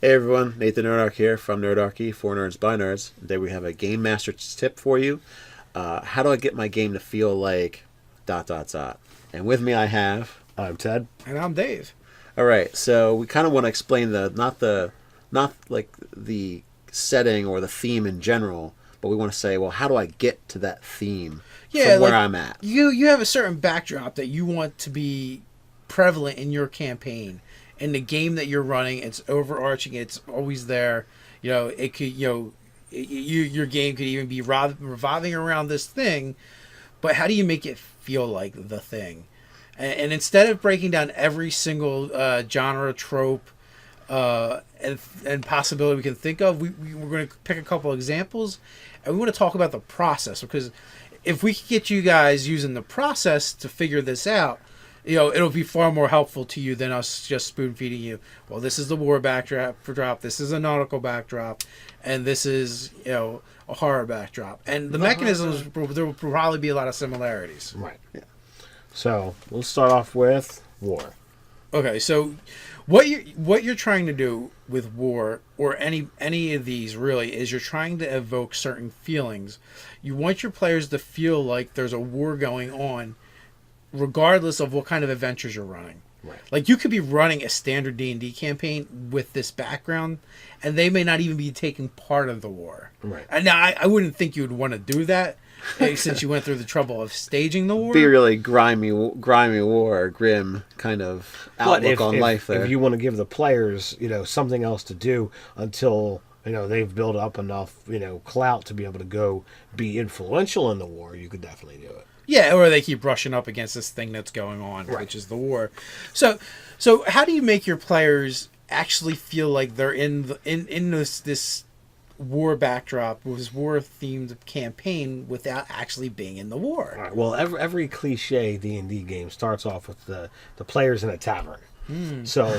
Hey everyone, Nathan Nerdarchy here from Nerdarchy, for Nerds by Nerds. Today we have a Game Master's tip for you. How do I get my game to feel like ... And with me I have... I'm Ted. And I'm Dave. Alright, so we kind of want to explain not like the setting or the theme in general, but we want to say, well, how do I get to that theme from where I'm at? You have a certain backdrop that you want to be prevalent in your campaign. In the game that you're running, it's overarching. It's always there. You know, it could. Your game could even be revolving around this thing. But how do you make it feel like the thing? And instead of breaking down every single genre, trope, and possibility we can think of, we're going to pick a couple examples, and we want to talk about the process, because if we can get you guys using the process to figure this out, it'll be far more helpful to you than us just spoon feeding you. Well, this is the war backdrop. This is a nautical backdrop, and this is a horror backdrop. And the mechanisms, there will probably be a lot of similarities. Right. Yeah. So we'll start off with war. Okay. So what you're trying to do with war, or any of these really, is you're trying to evoke certain feelings. You want your players to feel like there's a war going on, regardless of what kind of adventures you're running. Right. Like, you could be running a standard D&D campaign with this background, and they may not even be taking part of the war. Right. And now, I wouldn't think you would want to do that, since you went through the trouble of staging the war. Be really grimy war, grim kind of outlook on life there. If you want to give the players, something else to do until they've built up enough, clout to be able to go be influential in the war, you could definitely do it. Yeah, or they keep brushing up against this thing that's going on, right, which is the war. So how do you make your players actually feel like they're in this war backdrop, this war-themed campaign, without actually being in the war? All right. Well, every cliche D&D game starts off with the players in a tavern. So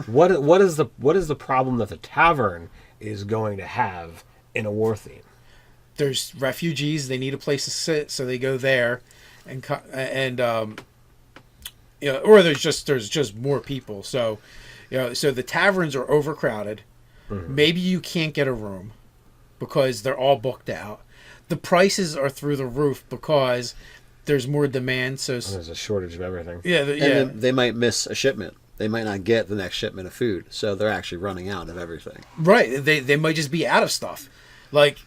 what is the problem that the tavern is going to have in a war theme? There's refugees. They need a place to sit, so they go there. Or there's just more people. So, so the taverns are overcrowded. Mm-hmm. Maybe you can't get a room because they're all booked out. The prices are through the roof because there's more demand. So there's a shortage of everything. Yeah, and they might miss a shipment. They might not get the next shipment of food, so they're actually running out of everything. Right. They might just be out of stuff. Like,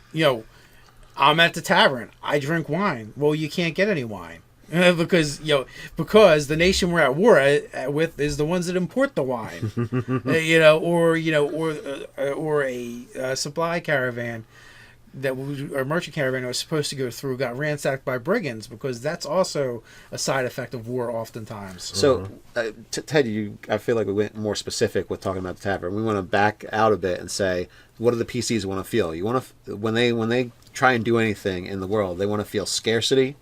I'm at the tavern. I drink wine. Well, you can't get any wine because the nation we're at war with is the ones that import the wine. Or a supply caravan or merchant caravan that was supposed to go through got ransacked by brigands, because that's also a side effect of war oftentimes. So, Ted, I feel like we went more specific with talking about the tavern. We want to back out a bit and say, what do the PCs want to feel? You want to when they try and do anything in the world, they want to feel scarcity.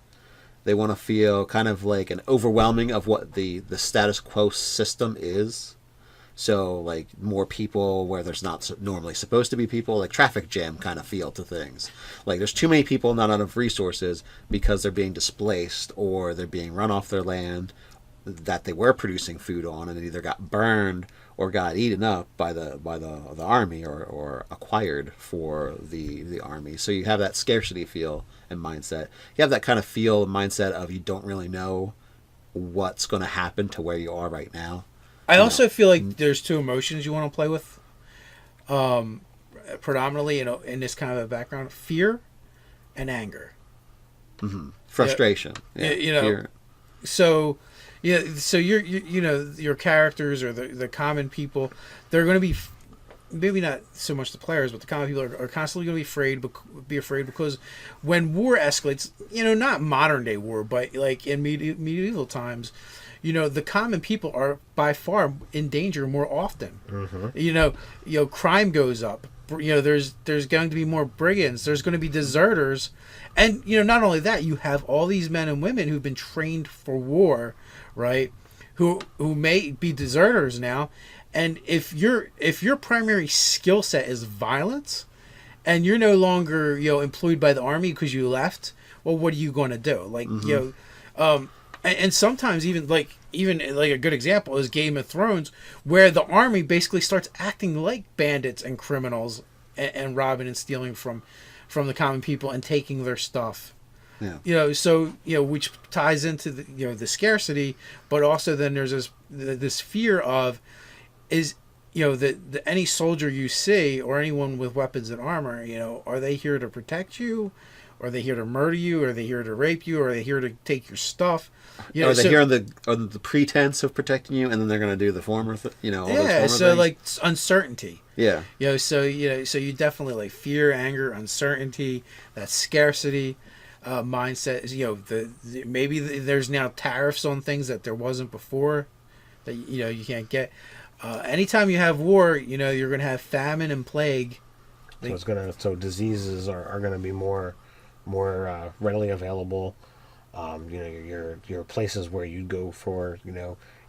They want to feel kind of like an overwhelming of what the status quo system is. So, like, more people where there's not normally supposed to be people, like traffic jam kind of feel to things. Like, there's too many people, not enough resources, because they're being displaced or they're being run off their land that they were producing food on, and it either got burned or got eaten up by the army or acquired for the army. So you have that scarcity feel and mindset. You have that kind of feel and mindset of you don't really know what's going to happen to where you are right now. I also feel like there's two emotions you want to play with, predominantly, in this kind of a background: fear and anger. Mm-hmm. Frustration. Fear. So your characters, or the common people, they're going to be, maybe not so much the players, but the common people are constantly going to be afraid because when war escalates, not modern day war, but like in medieval times, the common people are by far in danger more often. Mm-hmm. Crime goes up. There's going to be more brigands. There's going to be deserters, and not only that, you have all these men and women who've been trained for war, right? Who may be deserters now, and if your primary skill set is violence, and you're no longer employed by the army because you left, well, what are you going to do? Like, mm-hmm. And sometimes even like a good example is Game of Thrones, where the army basically starts acting like bandits and criminals, and robbing and stealing from the common people and taking their stuff. Yeah. So which ties into the scarcity, but also then there's this fear of is that any soldier you see or anyone with weapons and armor, are they here to protect you? Are they here to murder you? Are they here to rape you? Are they here to take your stuff? Are they here on the pretense of protecting you, and then they're going to do the former, all those former things? Like uncertainty. Yeah. So you definitely like fear, anger, uncertainty, that scarcity mindset. Is maybe there's now tariffs on things that there wasn't before, that you can't get. Anytime you have war, you're going to have famine and plague. So diseases are going to be more readily available. Your places where you go for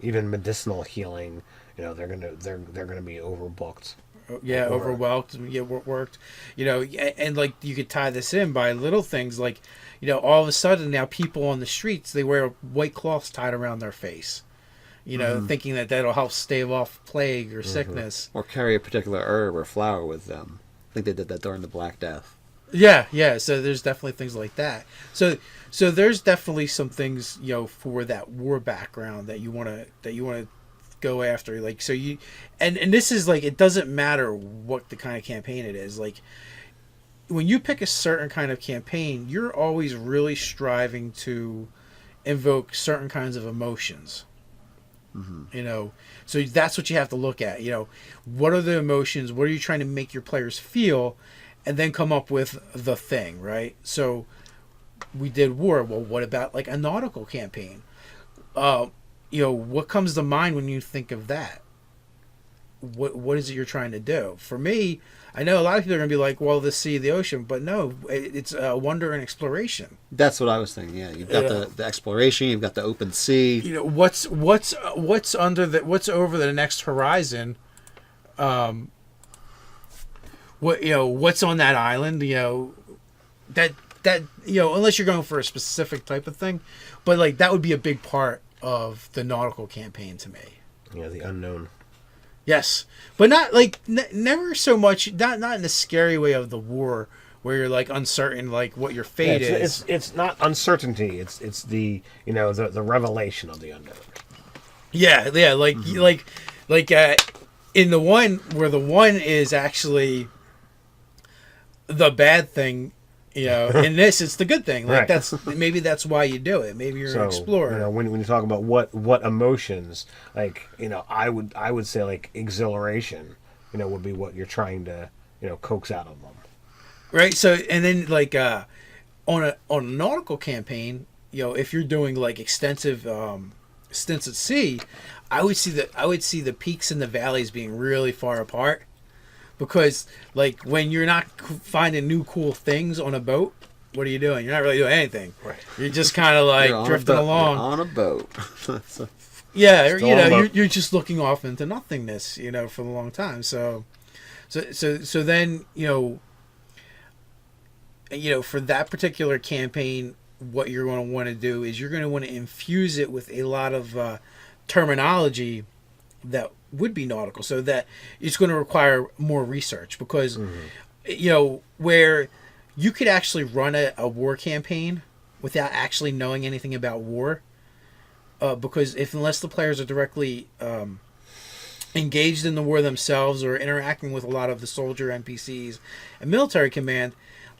even medicinal healing, they're gonna be overbooked. Yeah, overwhelmed. Yeah, worked. And like you could tie this in by little things like, all of a sudden now people on the streets, they wear white cloths tied around their face. Thinking that that'll help stave off plague or sickness. Or carry a particular herb or flower with them. I think they did that during the Black Death. Yeah. So there's definitely things like that. So there's definitely some things for that war background that you want to go after. Like so you, and this is like it doesn't matter what the kind of campaign it is. Like when you pick a certain kind of campaign, you're always really striving to invoke certain kinds of emotions. Mm-hmm. So that's what you have to look at. What are the emotions? What are you trying to make your players feel? And then come up with the thing, right? So we did war. Well, what about like a nautical campaign? What comes to mind when you think of that? What is it you're trying to do? For me, I know a lot of people are going to be like, well, the sea, the ocean, but no, it's wonder and exploration. That's what I was thinking. Yeah, you've got the exploration, you've got the open sea. What's what's over the next horizon? What's on that island? That unless you're going for a specific type of thing, but like that would be a big part of the nautical campaign to me. Yeah, the unknown. Yes, but not like never so much. Not in the scary way of the war, where you're like uncertain, like what your fate is. It's not uncertainty. It's the the revelation of the unknown. Yeah, like in the one where the one is actually the bad thing, in this it's the good thing. Like right. that's why you do it. Maybe you're an explorer. When you talk about what emotions, like I would say like exhilaration, would be what you're trying to coax out of them. Right. So and then like on a nautical campaign, if you're doing like extensive stints at sea, I would see the peaks and the valleys being really far apart. Because, like, when you're not finding new cool things on a boat, what are you doing? You're not really doing anything. Right. You're just kind of like drifting along. You're on a boat. Yeah, you're just looking off into nothingness, for a long time. So then, for that particular campaign, what you're going to want to do is you're going to want to infuse it with a lot of terminology that would be nautical, so that it's going to require more research because where you could actually run a war campaign without actually knowing anything about war, because unless the players are directly engaged in the war themselves or interacting with a lot of the soldier NPCs and military command,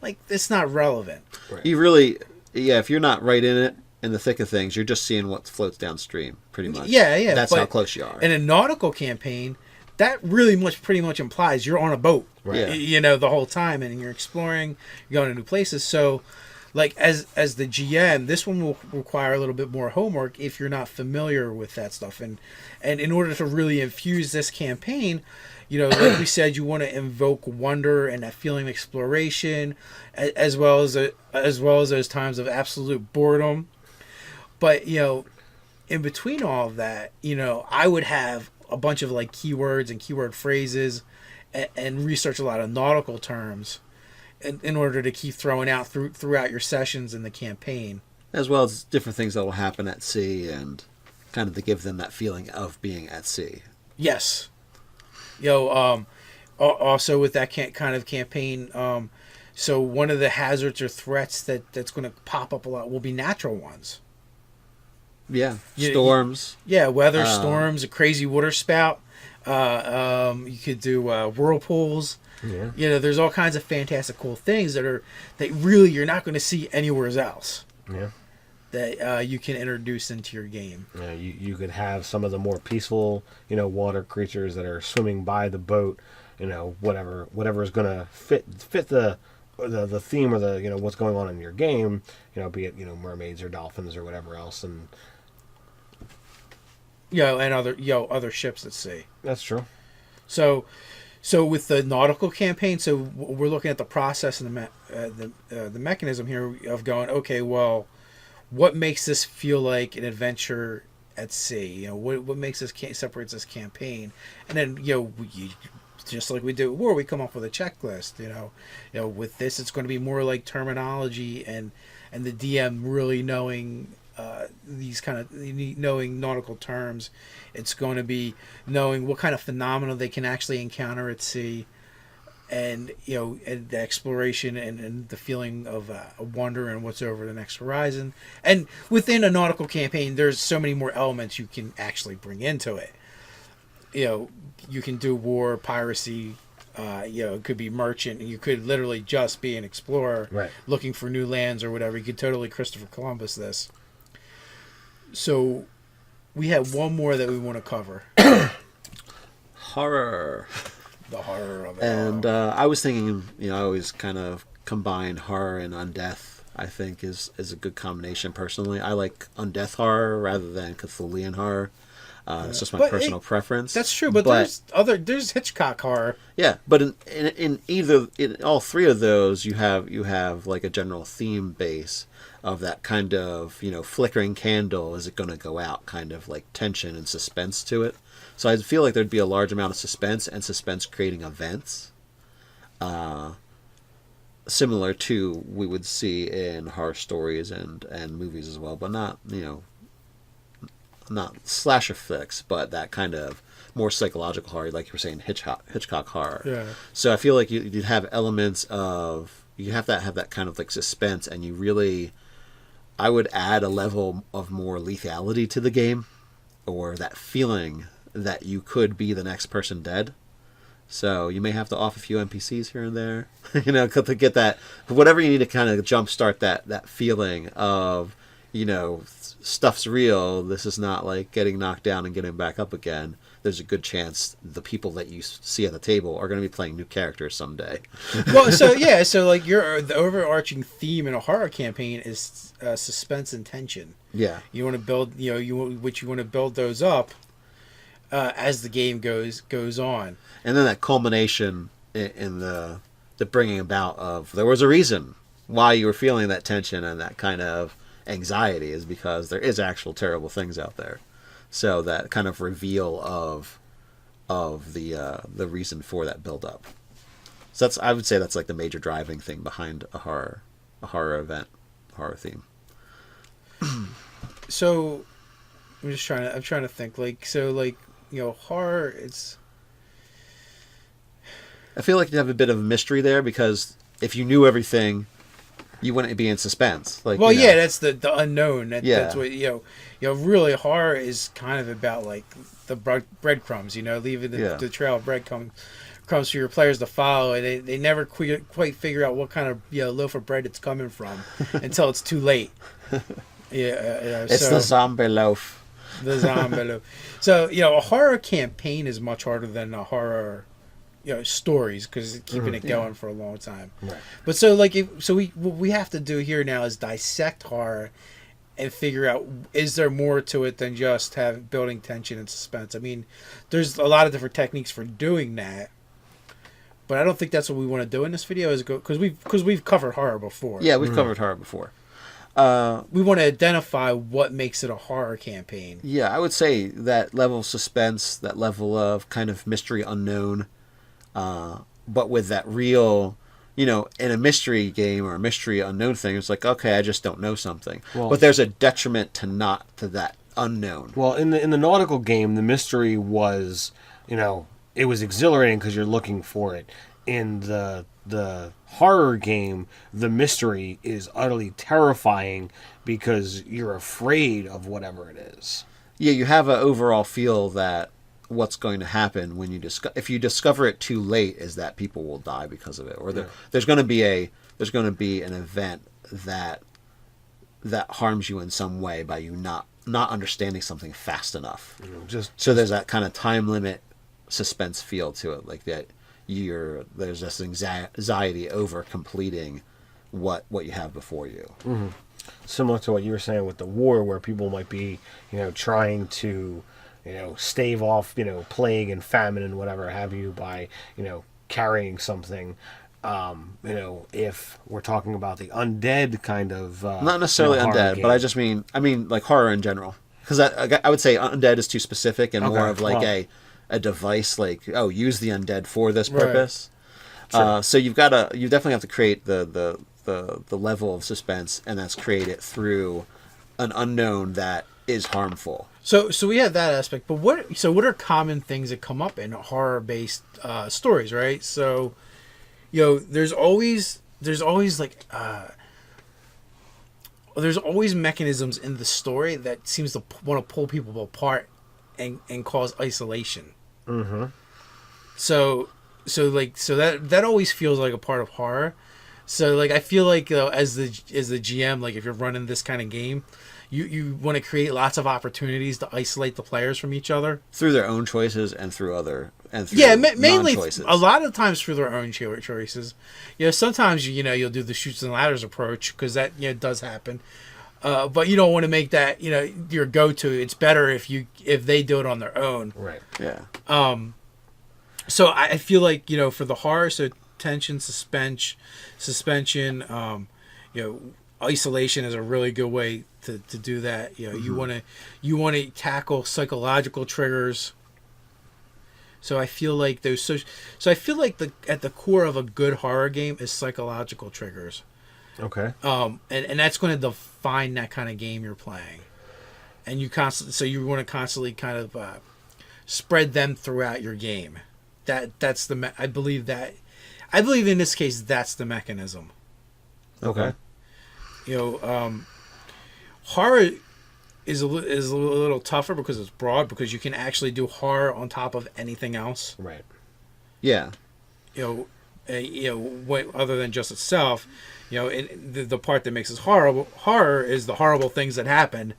like it's not relevant. Right. You really, if you're not right in the thick of things, you're just seeing what floats downstream, pretty much. Yeah. That's how close you are. In a nautical campaign, that really pretty much implies you're on a boat, right. Yeah. The whole time, and you're exploring, you're going to new places. So, like as the GM, this one will require a little bit more homework if you're not familiar with that stuff. And in order to really infuse this campaign, like we said, you want to invoke wonder and that feeling of exploration, as well as those times of absolute boredom. But, in between all of that, I would have a bunch of like keywords and keyword phrases and research a lot of nautical terms in order to keep throwing out throughout your sessions in the campaign. as well as different things that will happen at sea, and kind of to give them that feeling of being at sea. Yes. Also with that kind of campaign, so one of the hazards or threats that's going to pop up a lot will be natural ones. Yeah, storms. Weather, storms, a crazy water spout. You could do whirlpools. Yeah. There's all kinds of fantastic, cool things that really you're not going to see anywhere else. Yeah. That you can introduce into your game. Yeah, you could have some of the more peaceful, water creatures that are swimming by the boat. Whatever is going to fit the theme or the what's going on in your game. Be it mermaids or dolphins or whatever else, and and other ships at sea. That's true. So with the nautical campaign, so we're looking at the process and the mechanism here of going, okay, well, what makes this feel like an adventure at sea? What makes this separates this campaign, and then just like we do at war, we come up with a checklist. With this, it's going to be more like terminology and the DM really knowing these kind of knowing nautical terms. It's going to be knowing what kind of phenomena they can actually encounter at sea, and and the exploration and the feeling of wonder and what's over the next horizon. And within a nautical campaign, there's so many more elements you can actually bring into it. You can do war, piracy. It could be merchant. You could literally just be an explorer, right, looking for new lands or whatever. You could totally Christopher Columbus this. So, we have one more that we want to cover. Horror. The horror of it. And I was thinking, I always kind of combine horror and undeath. I think is a good combination. Personally, I like undeath horror rather than Cthulhian horror. It's just my personal preference. That's true, but there's Hitchcock horror. Yeah, but in all three of those, you have like a general theme base of that kind of flickering candle. Is it going to go out? Kind of like tension and suspense to it. So I feel like there'd be a large amount of suspense and suspense creating events, similar to we would see in horror stories and movies as well, but not not slasher flicks, but that kind of more psychological horror, like you were saying, Hitchcock horror. Yeah. So I feel like you'd have elements of, you have to have that kind of like suspense, and I would add a level of more lethality to the game, or that feeling that you could be the next person dead. So you may have to off a few NPCs here and there, to get that, whatever you need to kind of jumpstart that feeling of, stuff's real. This is not like getting knocked down and getting back up again. There's a good chance the people that you see at the table are going to be playing new characters someday. Well, so like the overarching theme in a horror campaign is suspense and tension. Yeah, you want to build, you want to build those up as the game goes on, and then that culmination in the bringing about of, there was a reason why you were feeling that tension and that kind of anxiety, is because there is actual terrible things out there. So that kind of reveal of the reason for that build up. So I would say that's like the major driving thing behind a horror event, horror theme. So I'm trying to think, horror, it's, I feel like you have a bit of a mystery there, because if you knew everything, you wouldn't be in suspense. That's the unknown. That's what really horror is kind of about, like the breadcrumbs. Leaving the trail of bread comes for your players to follow, and they never quite figure out what kind of loaf of bread it's coming from until it's too late. It's the zombie loaf. The zombie loaf. So a horror campaign is much harder than a horror stories, because keeping it going for a long time. Right. But what we have to do here now is dissect horror and figure out, is there more to it than just building tension and suspense? I mean, there's a lot of different techniques for doing that, but I don't think that's what we want to do in this video, because we've covered horror before. Yeah, we've covered horror before. We want to identify what makes it a horror campaign. Yeah, I would say that level of suspense, that level of kind of mystery unknown, but with that real, in a mystery game or a mystery unknown thing, it's like, okay, I just don't know something. Well, but there's a detriment to that unknown. Well, in the nautical game, the mystery was, it was exhilarating because you're looking for it. In the horror game, the mystery is utterly terrifying because you're afraid of whatever it is. Yeah, you have an overall feel that what's going to happen when if you discover it too late is that people will die because of it, or there's going to be an event that harms you in some way by you not understanding something fast enough. So there's that kind of time limit suspense feel to it, like that there's this anxiety over completing what you have before you. Mm-hmm. Similar to what you were saying with the war, where people might be, trying to, stave off, plague and famine and whatever have you by, carrying something. If we're talking about the undead kind of not necessarily undead, but I mean like horror in general, because I would say undead is too specific and more of like a device, like use the undead for this purpose. Sure. So you definitely have to create the level of suspense, and that's created through an unknown that is harmful. So we have that aspect, but what are common things that come up in horror based stories, right? So there's always like there's always mechanisms in the story that seems to want to pull people apart and cause isolation. Mm-hmm. So that always feels like a part of horror. So like I feel like as the GM, like if you're running this kind of game, you want to create lots of opportunities to isolate the players from each other through their own choices and through mainly non-choices. A lot of times through their own choices. Sometimes you'll do the shoots and ladders approach because that does happen. But you don't want to make that your go-to. It's better if they do it on their own. Right. Yeah. So I feel like for the horror, so tension, suspension, isolation is a really good way to do that. Mm-hmm. You want to tackle psychological triggers. So I feel like I feel like at the core of a good horror game is psychological triggers. Okay. And that's going to define that kind of game you're playing, and you want to constantly kind of spread them throughout your game. I believe in this case that's the mechanism. Okay. Horror is a little tougher because it's broad, because you can actually do horror on top of anything else. Right. Yeah. Other than just itself, the part that makes it horror is the horrible things that happen,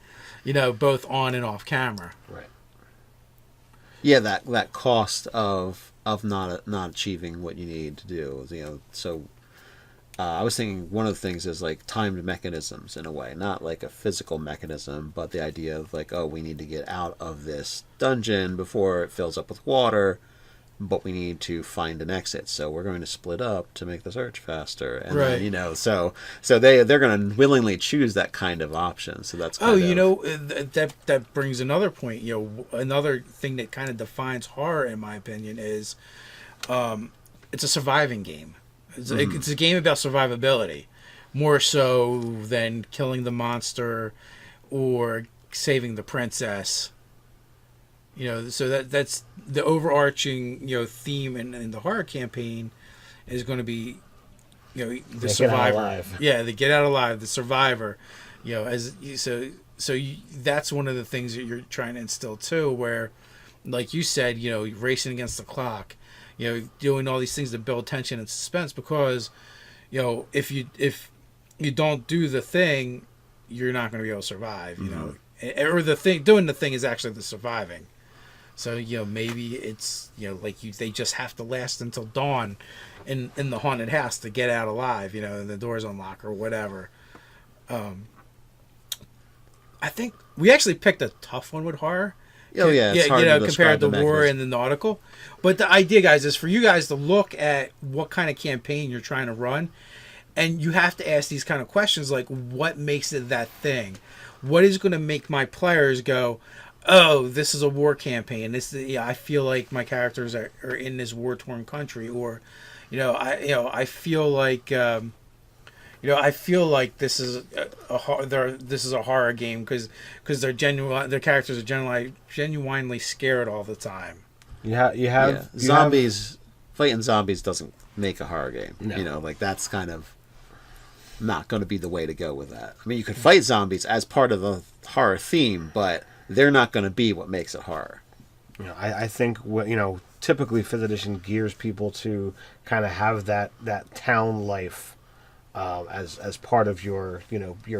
both on and off camera. Right. Yeah, that cost of not achieving what you need to do. So I was thinking one of the things is like timed mechanisms in a way, not like a physical mechanism, but the idea of like, we need to get out of this dungeon before it fills up with water, but we need to find an exit, so we're going to split up to make the search faster. And right. Then, so they're going to willingly choose that kind of option. So that's that brings another point. Another thing that kind of defines horror, in my opinion, is it's a surviving game. It's a game about survivability, more so than killing the monster or saving the princess. So that's the overarching theme in the horror campaign is going to be the survivor. The get out alive, the survivor. That's one of the things that you're trying to instill too, where, like you said, racing against the clock. Doing all these things to build tension and suspense, because, if you don't do the thing, you're not going to be able to survive. Or doing the thing is actually the surviving. So maybe it's they just have to last until dawn in the haunted house to get out alive. And the doors unlock or whatever. I think we actually picked a tough one with horror. Oh yeah, it's hard to compared to war and the nautical. But the idea, guys, is for you guys to look at what kind of campaign you're trying to run, and you have to ask these kind of questions like, what makes it that thing? What is going to make my players go, oh, this is a war campaign. I feel like my characters are in this war-torn country, or I feel like I feel like this is this is a horror game because their characters are genuinely scared all the time. Zombies. Fighting zombies doesn't make a horror game. No. Like that's kind of not going to be the way to go with that. I mean, you could fight zombies as part of the horror theme, but they're not going to be what makes it horror. I think typically 5th edition gears people to kind of have that town life as part of your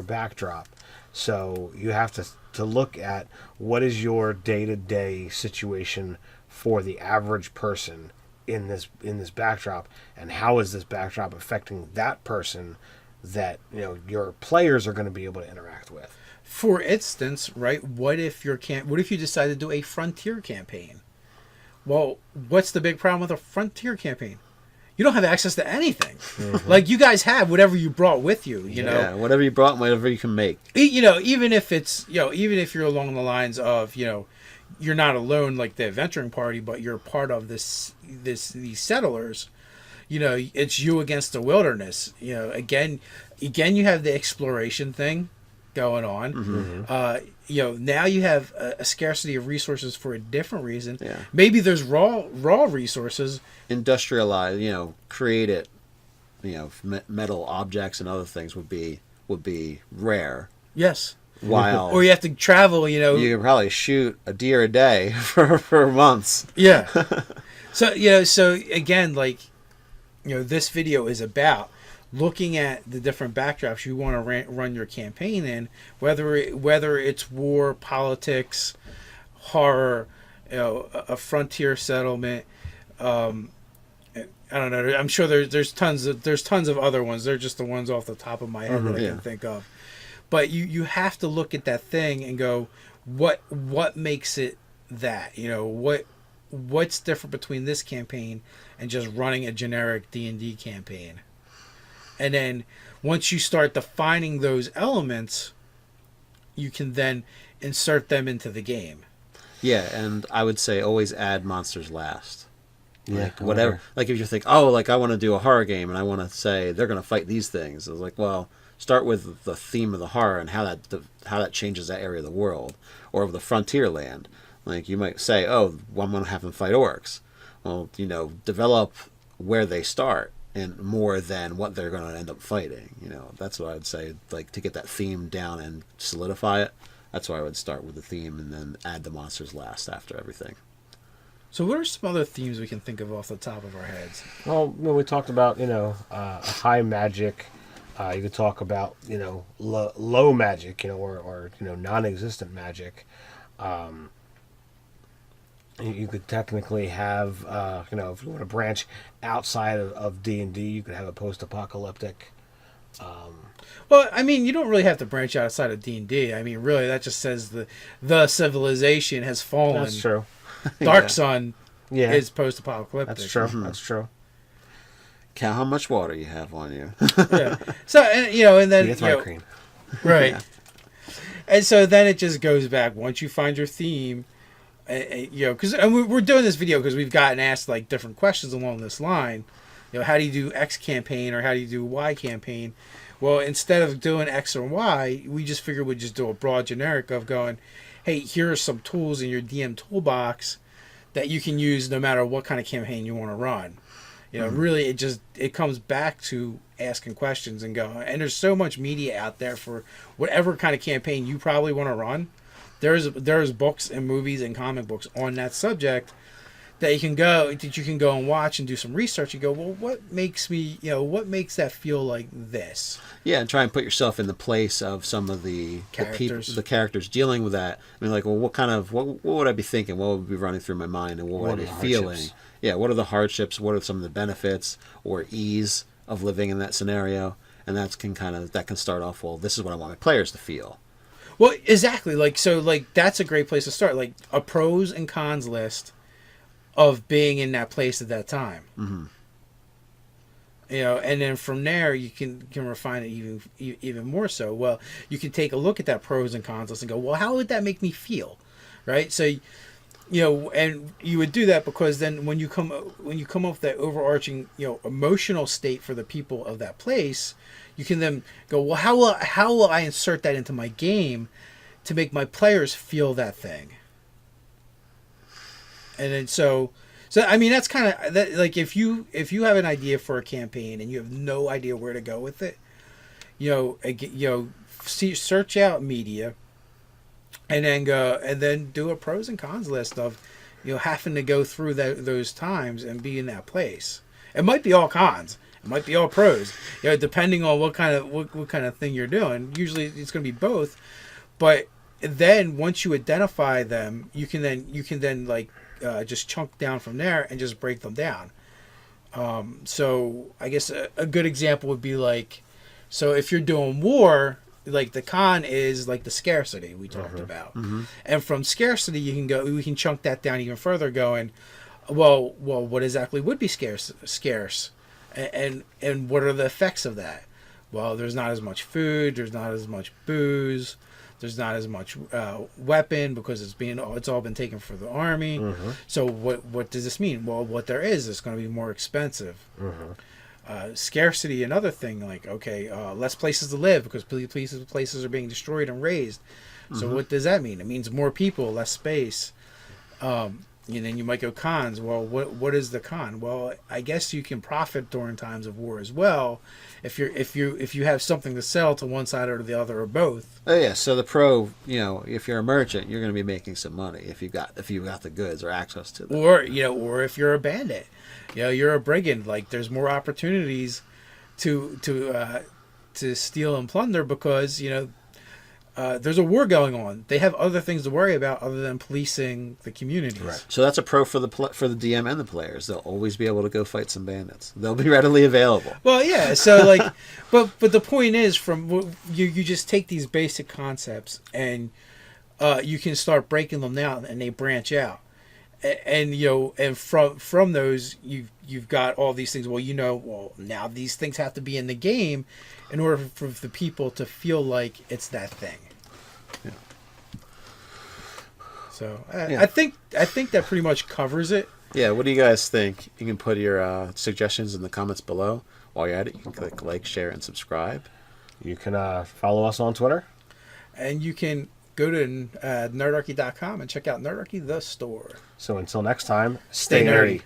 backdrop. So you have to look at what is your day-to-day situation for the average person in this backdrop, and how is this backdrop affecting that person that your players are going to be able to interact with. For instance, right? What if you decide to do a frontier campaign? Well, what's the big problem with a frontier campaign? You don't have access to anything. Mm-hmm. Like, you guys have whatever you brought with you. Yeah, whatever you brought, whatever you can make. Even if it's even if you're along the lines of you're not alone like the adventuring party, but you're part of these settlers. It's you against the wilderness. Again, you have the exploration thing going on. Mm-hmm. Now you have a scarcity of resources for a different reason. Yeah. Maybe there's raw resources. Industrialize, create it. Metal objects and other things would be rare. Yes. While or you have to travel. You could probably shoot a deer a day for months. Yeah. So again, this video is about looking at the different backdrops you want to run your campaign in, whether it's war, politics, horror, a frontier settlement. I don't know. I'm sure there's tons of other ones. They're just the ones off the top of my head that I can think of. But you have to look at that thing and go, what makes it that? What's different between this campaign and just running a generic D&D campaign? And then once you start defining those elements, you can then insert them into the game. Yeah, and I would say always add monsters last. Yeah, whatever. Like if you think, I want to do a horror game and I want to say they're going to fight these things. It's like, well, start with the theme of the horror and how that changes that area of the world, or of the frontier land. Like you might say, I'm going to have them fight orcs. Well, develop where they start and more than what they're going to end up fighting. That's what I'd say. Like to get that theme down and solidify it. That's why I would start with the theme and then add the monsters last after everything. So what are some other themes we can think of off the top of our heads? Well, when we talked about high magic. You could talk about low magic, or non-existent magic. You could technically have if you want to branch outside of D&D, you could have a post-apocalyptic. Well, I mean, you don't really have to branch outside of D&D. I mean, really, that just says the civilization has fallen. That's true. Dark Sun Yeah. is post-apocalyptic. That's true. Mm-hmm. That's true. Count how much water you have on you. Yeah. So, and then, That's my cream. right. Yeah. And so then it just goes back. Once you find your theme, because we're doing this video because we've gotten asked like different questions along this line. How do you do X campaign or how do you do Y campaign? Well, instead of doing X or Y, we just figured we'd just do a broad generic of going, hey, here are some tools in your DM toolbox that you can use no matter what kind of campaign you want to run. Really, it comes back to asking questions and going. And there's so much media out there for whatever kind of campaign you probably want to run. There's books and movies and comic books on that subject that you can go and watch and do some research and go, well, what makes that feel like this? Yeah, and try and put yourself in the place of some of the characters dealing with that. I mean, like, well, what would I be thinking? What would be running through my mind, and what would I be feeling? Yeah, what are the hardships? What are some of the benefits or ease of living in that scenario? And that can start off. Well, this is what I want my players to feel. Well, exactly. That's a great place to start. Like a pros and cons list of being in that place at that time. Mm-hmm. And then from there you can refine it even more so. Well, you can take a look at that pros and cons list and go, well, how would that make me feel, right? So and you would do that because then when you come up with that overarching, emotional state for the people of that place, you can then go, well, how will I insert that into my game to make my players feel that thing? And then so I mean, that's kind of that. Like if you have an idea for a campaign and you have no idea where to go with it, search out media, and then do a pros and cons list of, having to go through those times and be in that place. It might be all cons, it might be all pros, depending on what kind of thing you're doing. Usually it's going to be both, but then once you identify them, you can then like just chunk down from there and just break them down. So I guess a good example would be like, so if you're doing war, like the con is like the scarcity we talked about, and from scarcity we can chunk that down even further, going, well, what exactly would be scarce, and what are the effects of that? Well, there's not as much food, there's not as much booze, there's not as much weapon because it's all been taken for the army. So what does this mean? Well, what there is, it's going to be more expensive. Scarcity, another thing, like, okay, less places to live because places are being destroyed and razed. So what does that mean? It means more people, less space. And then you might go cons. Well, what is the con? Well, I guess you can profit during times of war as well, if you have something to sell to one side or the other or both. Oh yeah. So the pro, if you're a merchant, you're going to be making some money if you got the goods or access to them. Or if you're a bandit, you're a brigand. Like there's more opportunities to steal and plunder because there's a war going on. They have other things to worry about other than policing the communities. Right. So that's a pro for the DM and the players. They'll always be able to go fight some bandits. They'll be readily available. Well, yeah. So like, but the point is, you just take these basic concepts and you can start breaking them down, and they branch out. And from those you've got all these things. Well, now these things have to be in the game in order for the people to feel like it's that thing. Yeah. So I think that pretty much covers it. Yeah. What do you guys think? You can put your suggestions in the comments below. While you're at it, you can click like, share, and subscribe. You can follow us on Twitter, and you can go to nerdarchy.com and check out Nerdarchy the store. So until next time, stay nerdy.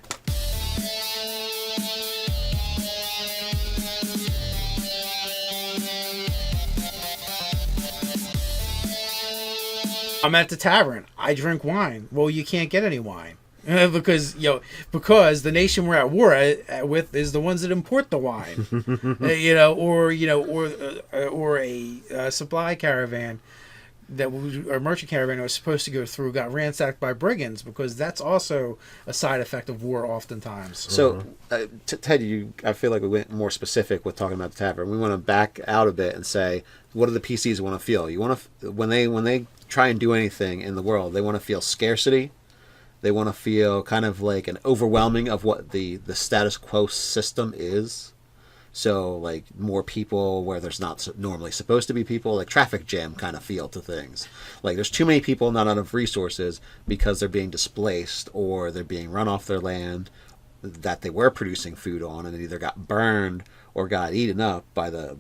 I'm at the tavern. I drink wine. Well, you can't get any wine because the nation we're at war with is the ones that import the wine. Or a supply caravan or merchant caravan was supposed to go through got ransacked by brigands, because that's also a side effect of war oftentimes. So, Ted, I feel like we went more specific with talking about the tavern. We want to back out a bit and say, what do the PCs want to feel? You want to when they try and do anything in the world, they want to feel scarcity. They want to feel kind of like an overwhelming of what the status quo system is. So, like, more people where there's not normally supposed to be people, like traffic jam kind of feel to things. Like, there's too many people, not enough resources, because they're being displaced or they're being run off their land that they were producing food on, and it either got burned or got eaten up by the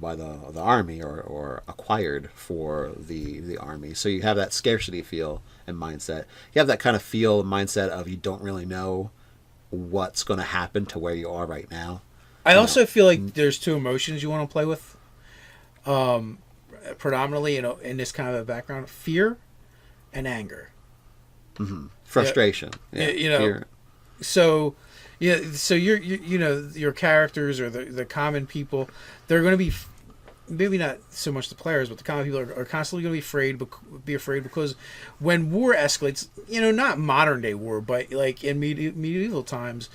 army or acquired for the army. So you have that scarcity feel and mindset. You have that kind of feel and mindset of you don't really know what's going to happen to where you are right now. I also feel like there's two emotions you want to play with, predominantly, in this kind of a background: fear and anger. Mm-hmm. Frustration. Fear. So your characters or the common people, they're going to be, maybe not so much the players, but the common people are constantly going to be afraid because when war escalates, not modern day war, but like in medieval times,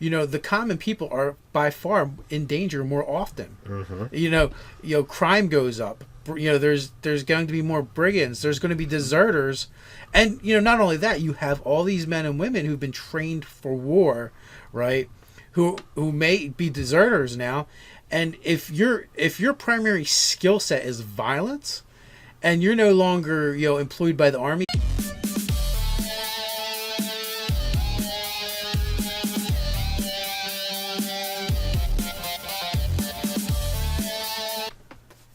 the common people are by far in danger more often. Mm-hmm. Crime goes up. There's going to be more brigands. There's going to be deserters, and not only that, you have all these men and women who've been trained for war, right? Who may be deserters now, and if your primary skill set is violence, and you're no longer employed by the army.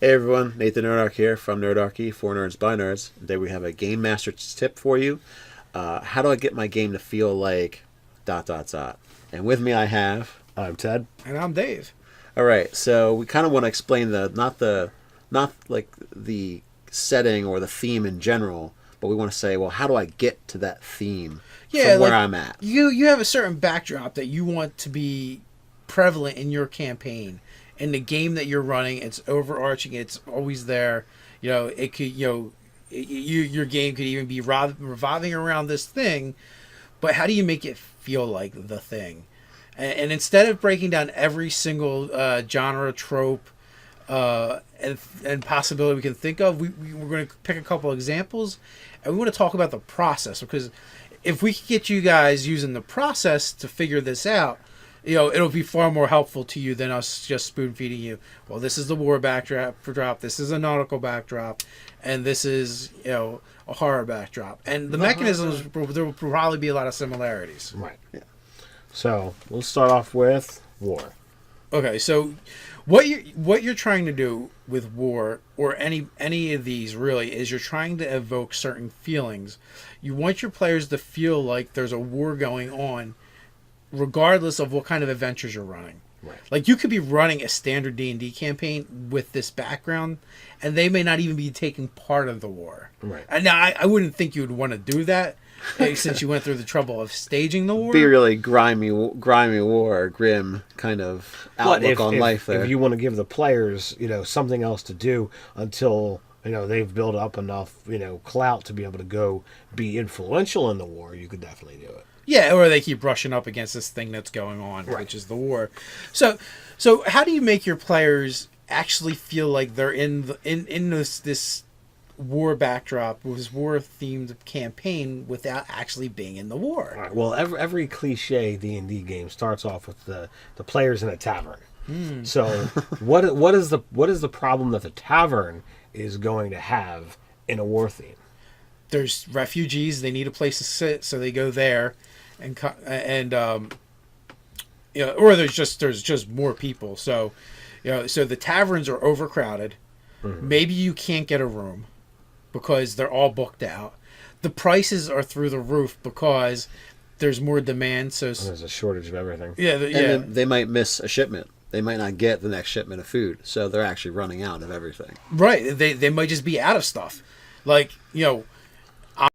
Hey everyone, Nathan Nerdarchy here from Nerdarchy, for Nerds by Nerds. Today we have a Game Master's tip for you. How do I get my game to feel like ... And with me I have... I'm Ted. And I'm Dave. Alright, so we kind of want to explain not like the setting or the theme in general, but we want to say, well, how do I get to that theme from where I'm at? You have a certain backdrop that you want to be prevalent in your campaign. In the game that you're running, it's overarching, it's always there. It could, your game could even be revolving around this thing, but how do you make it feel like the thing? And instead of breaking down every single genre, trope, and possibility we can think of, we're going to pick a couple examples, and we want to talk about the process, because if we can get you guys using the process to figure this out, it'll be far more helpful to you than us just spoon feeding you. Well, this is the war backdrop, this is a nautical backdrop, and this is, a horror backdrop. And the mechanisms, there will probably be a lot of similarities. Right. Yeah. So we'll start off with war. Okay, so what you're trying to do with war, or any of these really, is you're trying to evoke certain feelings. You want your players to feel like there's a war going on, regardless of what kind of adventures you're running. Right. Like, you could be running a standard D&D campaign with this background, and they may not even be taking part of the war. Right. And now, I wouldn't think you would want to do that, since you went through the trouble of staging the war. Be really grimy war, grim kind of outlook on life there. If you want to give the players, something else to do until, they've built up enough, clout to be able to go be influential in the war, you could definitely do it. Yeah, or they keep brushing up against this thing that's going on, right, which is the war. So how do you make your players actually feel like they're in this war backdrop, this war-themed campaign, without actually being in the war? All right. Well, every cliche D&D game starts off with the players in a tavern. So what is the problem that the tavern is going to have in a war theme? There's refugees; they need a place to sit, so they go there. Or there's just more people. So, so the taverns are overcrowded. Mm-hmm. Maybe you can't get a room because they're all booked out. The prices are through the roof because there's more demand. So there's a shortage of everything. Yeah, and they might miss a shipment. They might not get the next shipment of food, so they're actually running out of everything. Right. They might just be out of stuff. Like,